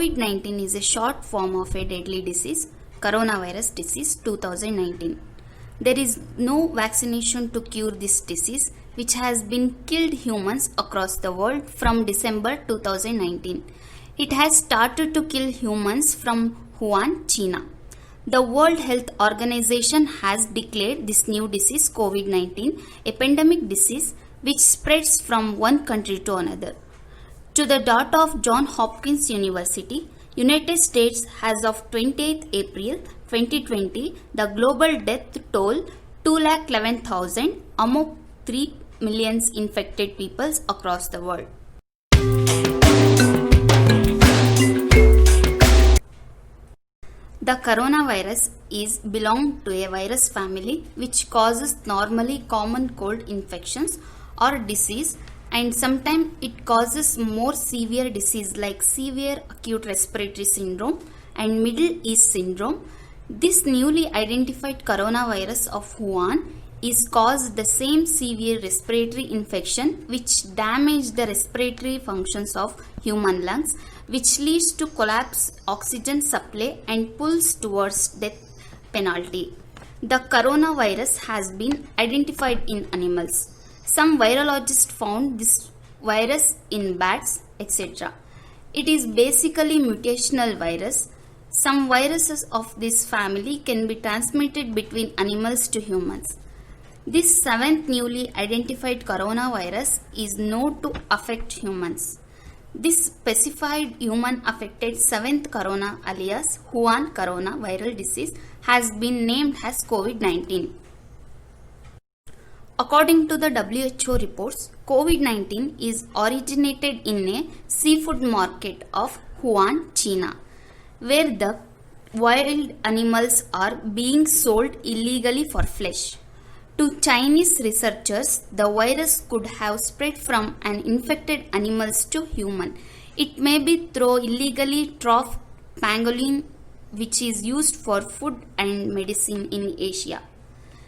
COVID-19 is a short form of a deadly disease, coronavirus disease 2019. There is no vaccination to cure this disease, which has been killed humans across the world from December 2019. It has started to kill humans from Wuhan, China. The World Health Organization has declared this new disease COVID-19 a pandemic disease which spreads from one country to another. To the data of Johns Hopkins University, United States as of 28th April 2020, the global death toll 211,000 among 3 million infected people across the world. The coronavirus belongs to a virus family which causes normally common cold infections or disease, and sometimes it causes more severe disease like severe acute respiratory syndrome and Middle East syndrome. This newly identified coronavirus of Wuhan is caused the same severe respiratory infection which damaged the respiratory functions of human lungs, which leads to collapse oxygen supply and pulls towards death penalty. The coronavirus has been identified in animals. Some virologists found this virus in bats, etc. It is basically mutational virus. Some viruses of this family can be transmitted between animals to humans. This seventh newly identified coronavirus is known to affect humans. This specified human affected seventh corona alias Wuhan corona viral disease has been named as COVID-19. According to the WHO reports, COVID-19 is originated in a seafood market of Wuhan, China, where the wild animals are being sold illegally for flesh. To Chinese researchers, the virus could have spread from an infected animals to human. It may be through illegally trapped pangolin, which is used for food and medicine in Asia.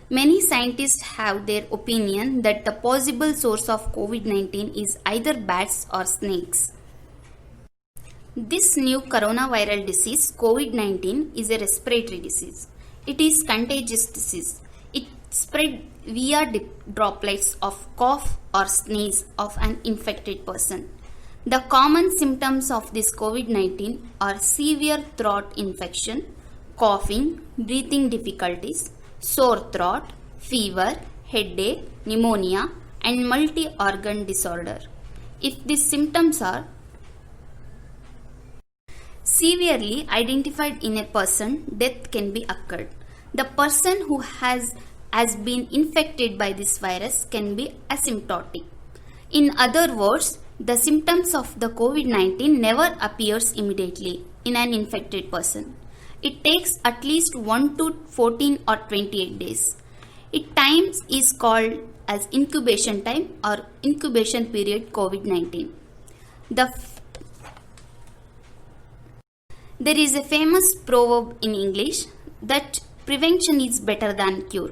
Many scientists have their opinion that the possible source of COVID-19 is either bats or snakes. This new coronaviral disease, COVID-19, is a respiratory disease. It is contagious disease. It spread via droplets of cough or sneeze of an infected person. The common symptoms of this COVID-19 are severe throat infection, coughing, breathing difficulties, sore throat, fever, headache, pneumonia, and multi-organ disorder. If these symptoms are severely identified in a person, death can be occurred. The person who has been infected by this virus can be asymptomatic. In other words, the symptoms of the COVID-19 never appears immediately in an infected person. It takes at least 1 to 14 or 28 days. It times is called as incubation time or incubation period COVID-19. There is a famous proverb in English that prevention is better than cure.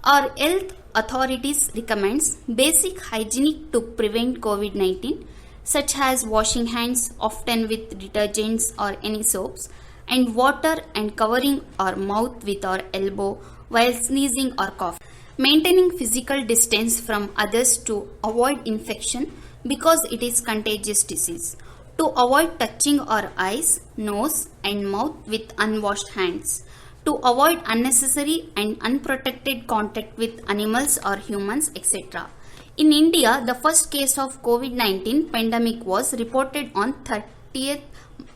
Our health authorities recommends basic hygienic to prevent COVID-19, such as washing hands often with detergents or any soaps, and water and covering our mouth with our elbow while sneezing or coughing. Maintaining physical distance from others to avoid infection because it is contagious disease. To avoid touching our eyes, nose and mouth with unwashed hands. To avoid unnecessary and unprotected contact with animals or humans, etc. In India, the first case of COVID-19 pandemic was reported on 30th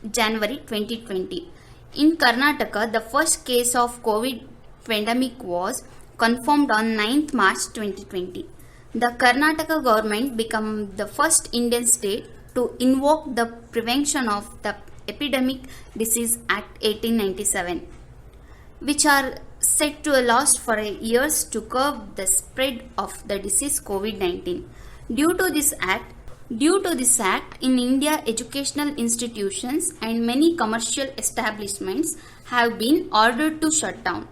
January 2020. In Karnataka, the first case of COVID pandemic was confirmed on 9th March 2020. The Karnataka government became the first Indian state to invoke the Prevention of the Epidemic Disease Act 1897, which are set to last for years to curb the spread of the disease COVID-19. Due to this act, in India, educational institutions and many commercial establishments have been ordered to shut down.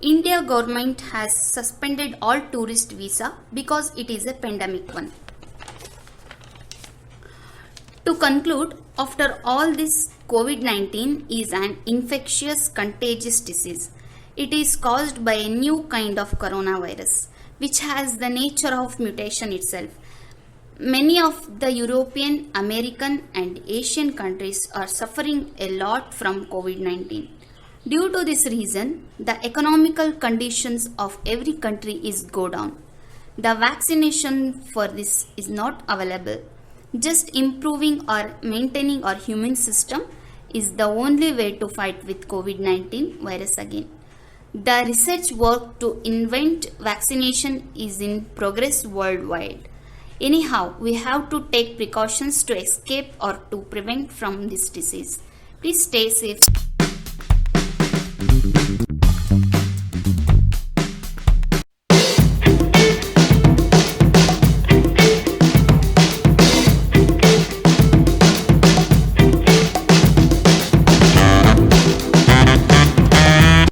India government has suspended all tourist visa because it is a pandemic one. To conclude, after all this COVID 19 is an infectious contagious disease. It is caused by a new kind of coronavirus, which has the nature of mutation itself. Many of the European, American, and Asian countries are suffering a lot from COVID 19. Due to this reason, the economical conditions of every country is go down. The vaccination for this is not available. Just improving or maintaining our human system is the only way to fight with COVID 19 virus again. The research work to invent vaccination is in progress worldwide. Anyhow, we have to take precautions to escape or to prevent from this disease. Please stay safe.